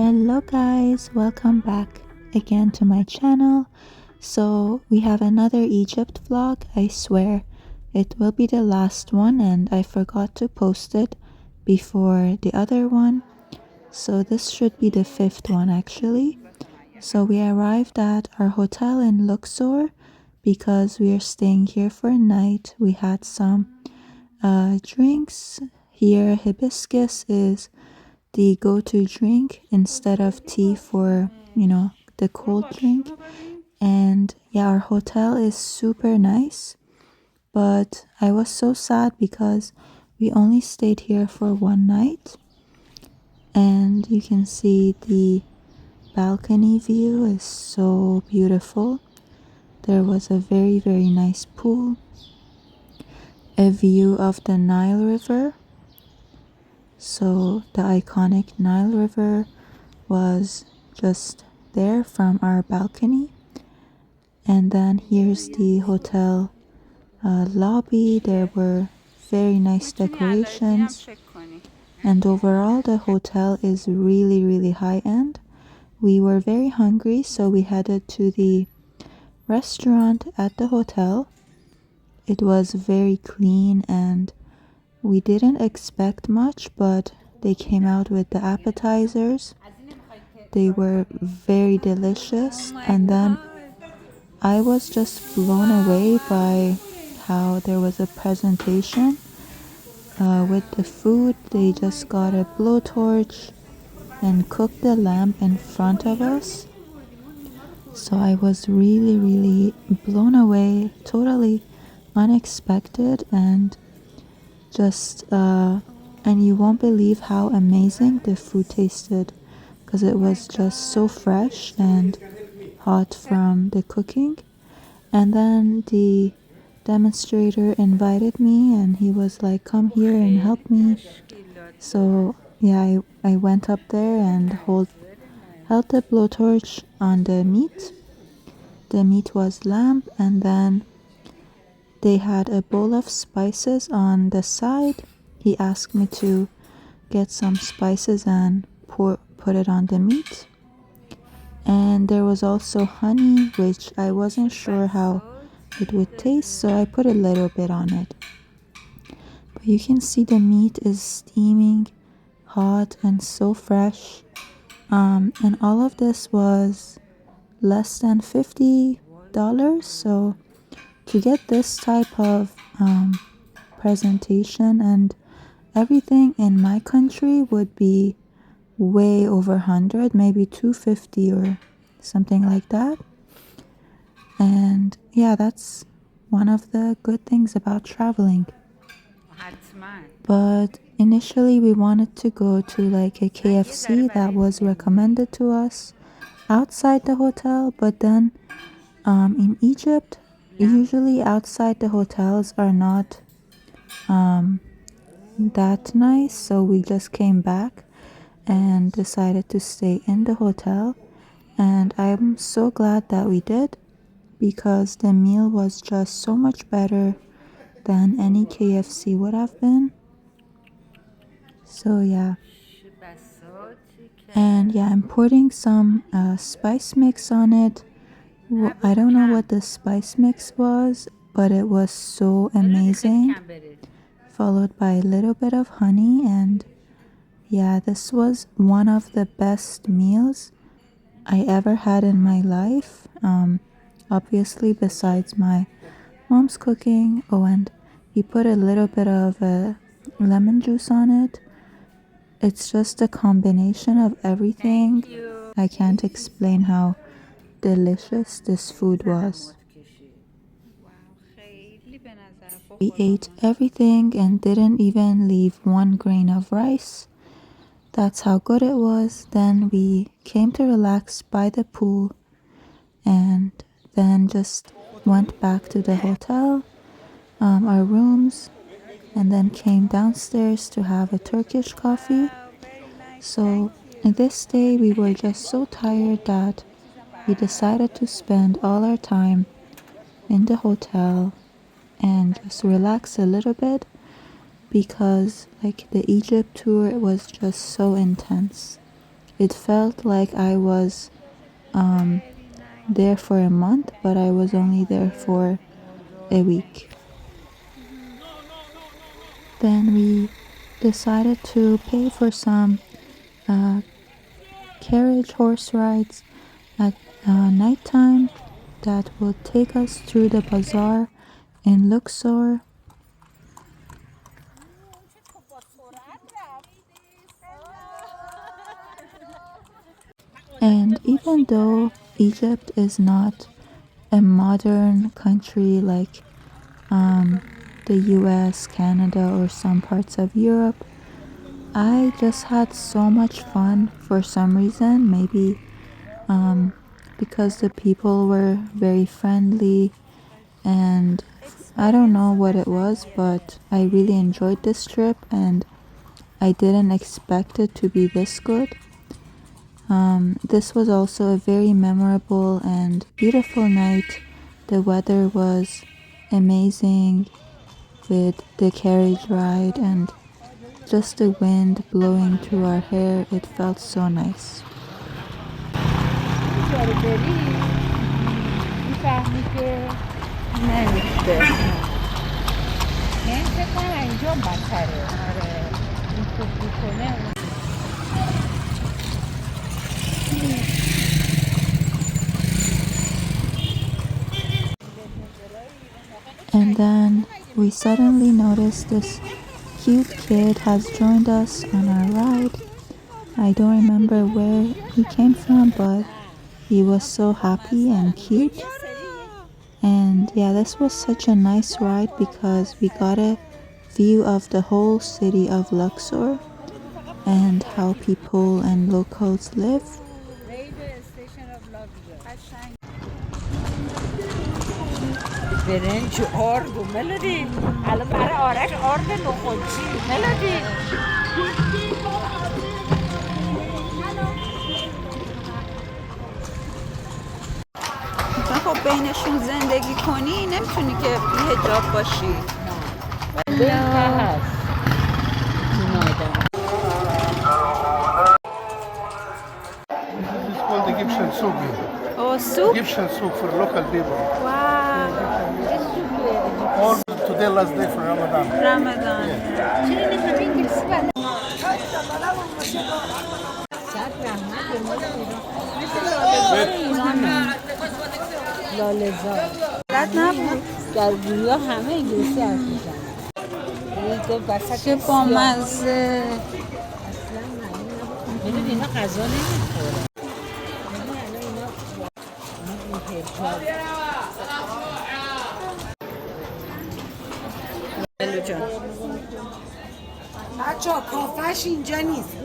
Hello guys, welcome back again to my channel. So we have another Egypt vlog. I swear it will be the last one and I forgot to post it before the other one. So this should be the fifth one actually. So we arrived at our hotel in Luxor because we are staying here for a night. We had some drinks. Here hibiscus is the go-to drink instead of tea for the cold drink. And yeah, our hotel is super nice, but I was so sad because we only stayed here for one night. And you can see the balcony view is so beautiful. There was a very nice pool, a view of the Nile River. So the iconic Nile River was just there from our balcony. And then here's the hotel lobby. There were very nice decorations. And overall the hotel is really high end. We were very hungry, so we headed to the restaurant at the hotel. It was very clean and we didn't expect much, but they came out with the appetizers. They were very delicious, and then I was just blown away by how there was a presentation with the food. They just got a blowtorch and cooked the lamb in front of us. So I was really blown away, totally unexpected, and just and you won't believe how amazing the food tasted because it was just so fresh and hot from the cooking. And then the demonstrator invited me and he was like, come here and help me. So yeah, I went up there and held the blowtorch on the meat. The meat was lamb, and then they had a bowl of spices on the side. He asked me to get some spices and put it on the meat. And there was also honey, which I wasn't sure how it would taste, so I put a little bit on it. But you can see the meat is steaming hot and so fresh. And all of this was less than $50. So to get this type of presentation and everything in my country would be way over 100, maybe 250 or something like that. And yeah, that's one of the good things about traveling. But initially we wanted to go to like a KFC that was recommended to us outside the hotel, but then in Egypt usually outside the hotels are not that nice, so we just came back and decided to stay in the hotel. And I'm so glad that we did, because the meal was just so much better than any KFC would have been. So yeah. And yeah, I'm putting some spice mix on it. I don't know what the spice mix was, but it was so amazing. Followed by a little bit of honey, and yeah, this was one of the best meals I ever had in my life. Obviously besides my mom's cooking. Oh, and he put a little bit of lemon juice on it. It's just a combination of everything. I can't explain how delicious this food was. We ate everything and didn't even leave one grain of rice. That's how good it was. Then we came to relax by the pool and then just went back to the hotel, our rooms, and then came downstairs to have a Turkish coffee. So this day we were just so tired that we decided to spend all our time in the hotel and just relax a little bit, because like the Egypt tour was just so intense. it felt like I was there for a month, but I was only there for a week. Then we decided to pay for some carriage horse rides at nighttime that will take us through the bazaar in Luxor. And even though Egypt is not a modern country like the US, Canada, or some parts of Europe, I just had so much fun for some reason. Maybe because the people were very friendly, and I don't know what it was, but I really enjoyed this trip and I didn't expect it to be this good. This was also a very memorable and beautiful night. The weather was amazing with the carriage ride and just the wind blowing through our hair. It felt so nice. And then we suddenly noticed this cute kid has joined us on our ride. I don't remember where he came from, but he was so happy and cute. And yeah, this was such a nice ride because we got a view of the whole city of Luxor and how people and locals live. برنج آرد و ملودی الان برای آرش آرد نخودچی ملودی خب بینشون زندگی کنی نمیتونی که بی حجاب باشی نه هست This is called Egyptian soup. Oh, soup? Egyptian soup for local people. Wow. All today last day for Ramadan. Ramadan. لاله‌زار بلد نبود در گویا همه انگلیسی حرف میزنن چه بامزه اصلا معلوم نبود میدونی اینا غذا نمیخورن الو جان بچه‌ها کافش اینجا نیست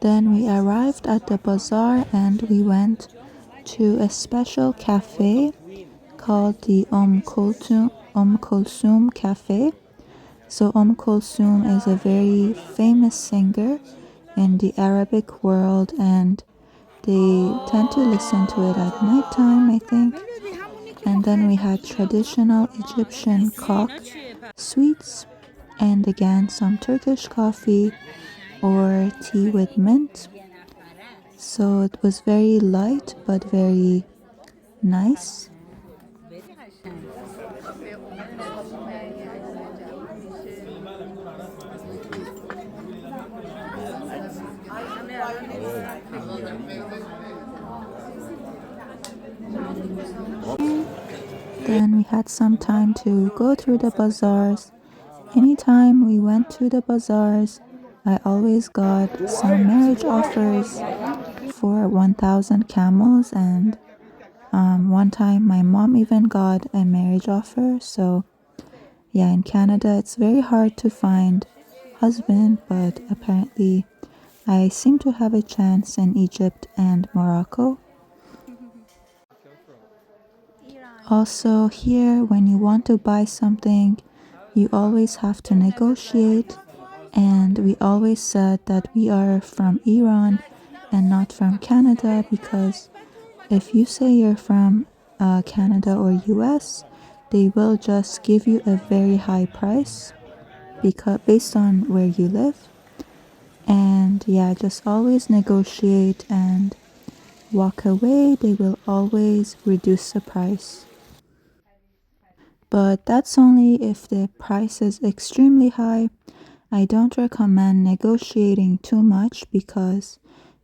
Then we arrived at the bazaar and we went to a special cafe called the Kulsum Cafe. So Kulsum is a very famous singer in the Arabic world and they tend to listen to it at nighttime, I think. And then we had traditional Egyptian cock sweets and again some Turkish coffee or tea with mint. So it was very light but very nice. Then we had some time to go through the bazaars. Anytime we went to the bazaars, I always got some marriage offers for 1,000 camels, and one time my mom even got a marriage offer. So yeah, in Canada it's very hard to find husband, but apparently I seem to have a chance in Egypt and Morocco. Also here, when you want to buy something, you always have to negotiate, and we always said that we are from Iran and not from Canada, because if you say you're from Canada or US, they will just give you a very high price because based on where you live. And yeah, just always negotiate and walk away. They will always reduce the price. But that's only if the price is extremely high. I don't recommend negotiating too much because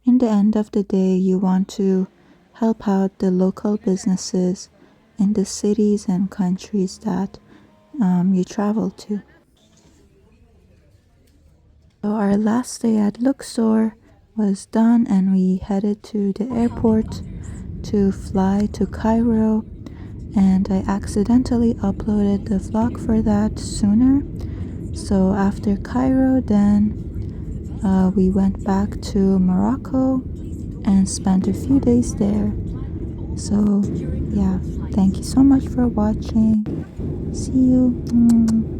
in the end of the day, you want to help out the local businesses in the cities and countries that you travel to. So our last day at Luxor was done and we headed to the airport to fly to Cairo, and I accidentally uploaded the vlog for that sooner. So after Cairo, then we went back to Morocco and spent a few days there. So yeah, thank you so much for watching. See you.